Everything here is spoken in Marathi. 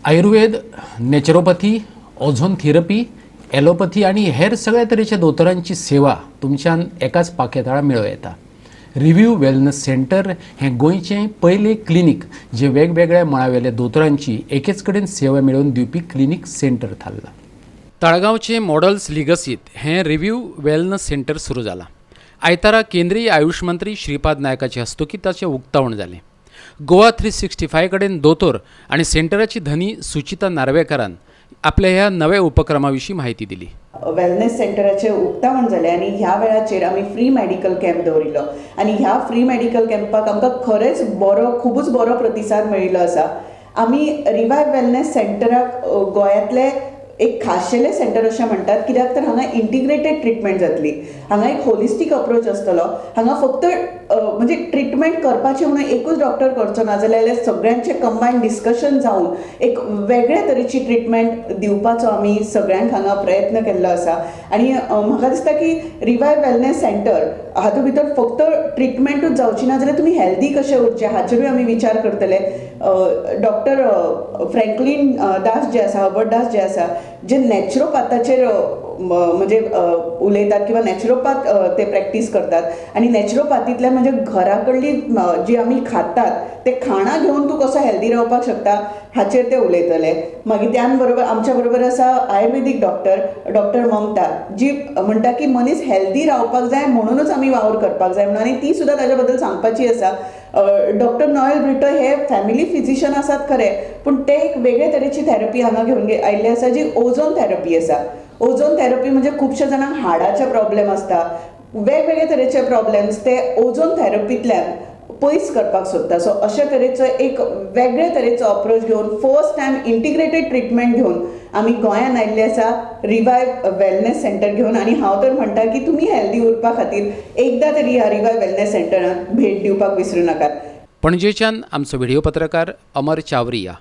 Ayurveda, naturopathy, ozone therapy, allopathy आणि हेर सगळ्या तरेच्या दोतोरांची सेवा तुमच्यान एकाच पाकेताळा मेळूं येता. रिव्ह्यू वेलनेस सेंटर हें गोंयचें पयलें क्लिनीक जे वेगवेगळ्या मळावेल्या दोतोरांची एकेच कडेन सेवा मेळोवन दिवपी क्लिनीक सेंटर थारला. तळगांवचे मॉडल्स लिगसीत हें रिव्ह्यू वेलनेस सेंटर सुरू जालां. आयतारा केंद्रीय आयुष मंत्री श्रीपाद नायकाचे हस्तुकीत ताचें उक्तावण जालें. गोवा 365 कडेन दोतोर आनी सेंटराची धनी सुचिता नार्वेकारान आपल्या ह्या नव्या उपक्रमा विशीं माहिती दिली. वेलनेस सेंटराचे उक्तावण जालें आनी ह्या वेळाचेर आमी फ्री मेडिकल कॅम्प दवरिल्लो आनी ह्या फ्री मेडिकल कॅम्पाक आमकां खरेंच खूबच बरो प्रतिसाद मेळिल्लो आसा. आमी रिवायव वेलनेस सेंटराक गोंयांतले एक खाशेलें सेंटर अशें म्हणटात, कित्याक तर हांगा इंटिग्रेटेड ट्रिटमेंट जातली. हांगा एक होलिस्टीक अप्रोच आसतलो. हांगा फक्त म्हणजे ट्रिटमेंट करपाचें म्हणून एकूच डॉक्टर करचो ना, जाल्यार सगळ्यांचें कंबायन डिस्कशन जावन एक वेगळ्या तरेची ट्रिटमेंट दिवपाचो आमी सगळ्यांक हांगा प्रयत्न केल्लो आसा. आनी म्हाका दिसता की रिवायव वेलनेस सेंटर हातूंत भितर फक्त ट्रिटमेंटूच जावची ना, जाल्यार तुमी हेल्दी कशें उरचे हाचेरूय आमी विचार करतले. डॉक्टर फ्रँकलीन दास जे आसा, हर्बर्ट दास जे आसा, जे नॅचरोपॅथाचेर म्हणजे उलयतात किंवा नॅचरोपॅथ ते प्रॅक्टीस करतात आनी नॅचरोपॅथींतल्यान म्हणजे घरा कडली जी आमी खातात ते खाणां घेवन तूं कसो हेल्दी रावपाक शकता हाचेर ते उलयतले. मागीर त्यान बरोबर आमच्या बरोबर आसा आयुर्वेदीक डॉक्टर ममता, जी म्हणटा की मनीस हेल्दी रावपाक जाय म्हणूनच आमी वावर करपाक जाय म्हणून, आनी ती सुद्दां ताच्या बद्दल सांगपाची आसा. डॉक्टर नॉयल ब्रिटो हे फॅमिली फिजिशियन आसात खरे, पूण ते एक वेगळे तरेची थेरपी हांगा घेवन आयिल्ले आसा, जी ओझोन थेरपी आसा. ओझोन थेरपी म्हणजे खुबशे जाणांक हाडाचे प्रॉब्लेम आसता, वेगवेगळे तरेचे प्रॉब्लेम्स ते ओझोन थेरपींतल्यान पयस करपाक सोदता. सो अशा तरेचो एक वेगळे तरेचो अप्रोच घेवन फर्स्ट टायम इंटिग्रेटेड ट्रिटमेंट घेवन आमी गोंयांत आयिल्ले आसा रिवायव वेलनेस सेंटर घेवन. आनी हांव तर म्हणटा की तुमी हेल्दी उरपा खातीर एकदां तरी ह्या रिवायव वेलनेस सेंटरांत भेट दिवपाक विसरूं नाकात. पणजेच्यान आमचो व्हिडिओ पत्रकार अमर चावरिया.